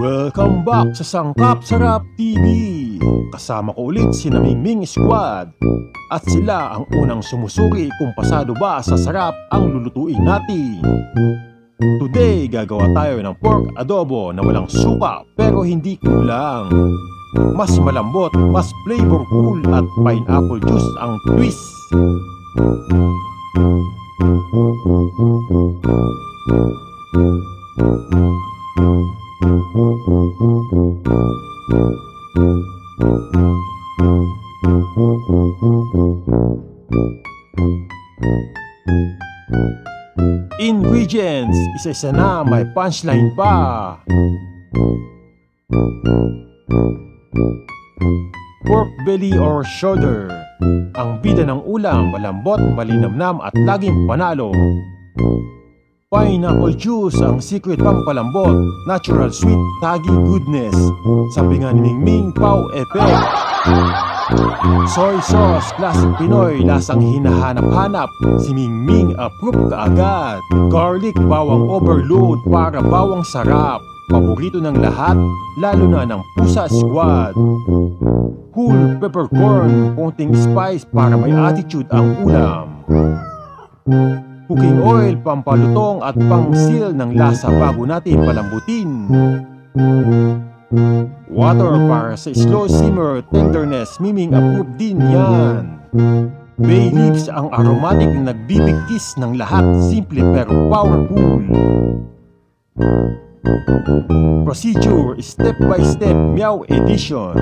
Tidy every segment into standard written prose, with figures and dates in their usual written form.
Welcome back sa Sangkap Sarap TV. Kasama ko ulit si Namingming Squad. At sila ang unang sumusuri kung pasado ba sa sarap ang lulutuin natin. Today, gagawa tayo ng pork adobo na walang suka pero hindi kulang. Mas malambot, mas flavorful at pineapple juice ang twist. Ingredients, isa-isa na, may punchline pa. Pork belly or shoulder. Ang bida ng ulam, malambot, malinamnam at laging panalo. Pineapple juice, ang secret pampalambot, natural sweet, tagi goodness. Sabi nga ni Mingming, Pau Effect. Soy sauce, classic Pinoy, lasang hinahanap-hanap. Si Mingming approve kaagad. Garlic, bawang overload para bawang sarap. Paborito ng lahat, lalo na ng Pusa Squad. Whole peppercorn, konting spice para may attitude ang ulam. Cooking oil, pampalutong at pang-seal ng lasa bago natin palambutin. Water para sa slow simmer tenderness, Miming approve din yan. Bay leaves, ang aromatic na nagbibigkis ng lahat, simple pero powerful. Procedure, step by step, Meow Edition.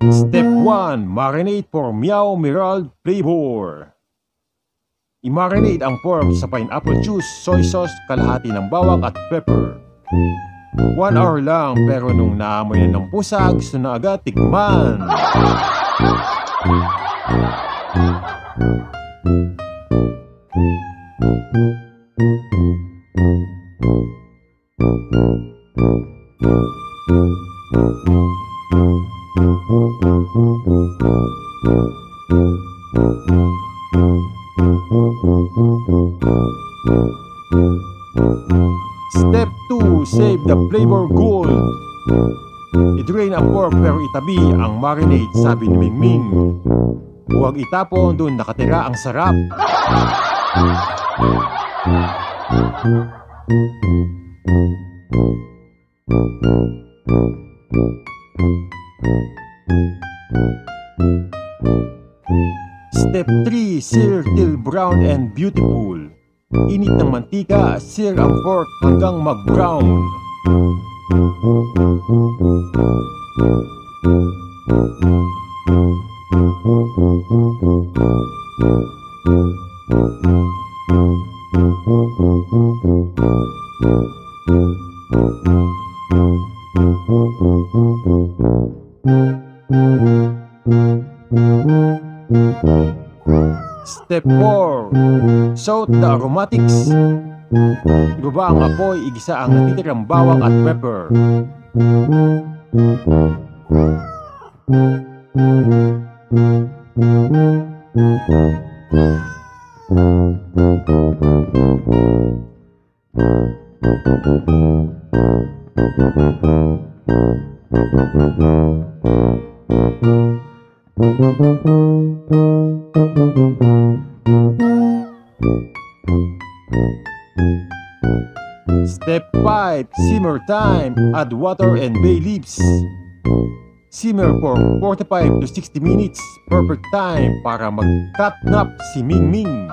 Step 1. Marinate for Meow Miral flavor. I-marinate ang pork sa pineapple juice, soy sauce, kalahati ng bawang at pepper. 1 hour lang, pero nung naamoy na ng pusa, gusto na agad tikman. Step 2. Save the flavor gold. I-drain ang pork pero itabi ang marinade, sabi ni Mingming. Huwag itapon, doon nakatira ang sarap. Step 3. Sear till brown and beautiful. Init ng mantika, sear ang pork hanggang mag-brown. Step 4. Saute the aromatics. Ibaba ang apoy, igisa ang natitirang bawang at pepper. Step 5. Simmer time. Add water and bay leaves. Simmer for 45 to 60 minutes. Perfect time para mag-catnap si Mingming.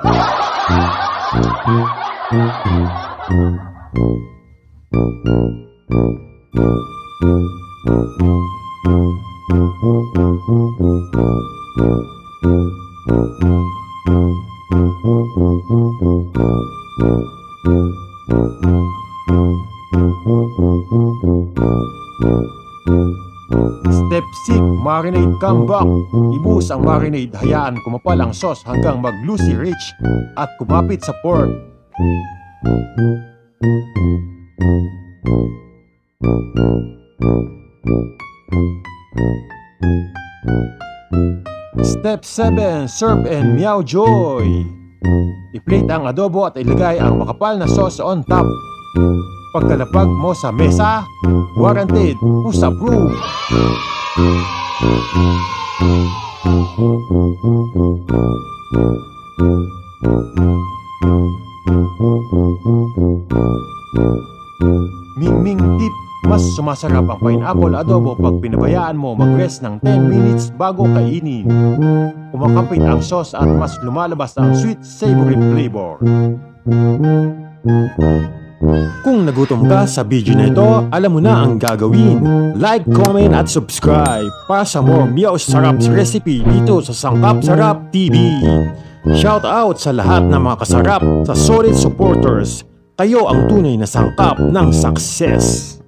Step 6. Marinade comeback. Ibuhos ang marinade, hayaan kumapal ang sauce hanggang mag-lucy rich at kumapit sa pork. Step 7. Serve and meow joy. I-plate ang adobo at ilagay ang makapal na sauce on top. Pagkalapag mo sa mesa, warranted, who's approved. Ming tip, mas sumasarap ang pineapple adobo pag pinabayaan mo mag-rest ng 10 minutes bago kainin. Kumakapit ang sauce at mas lumalabas ang sweet savory flavor. Kung nagutom ka sa video na ito, alam mo na ang gagawin. Like, comment at subscribe para sa more Meow Sarap recipe dito sa Sangkap Sarap TV. Shout out sa lahat ng mga kasarap sa solid supporters. Kayo ang tunay na sangkap ng success.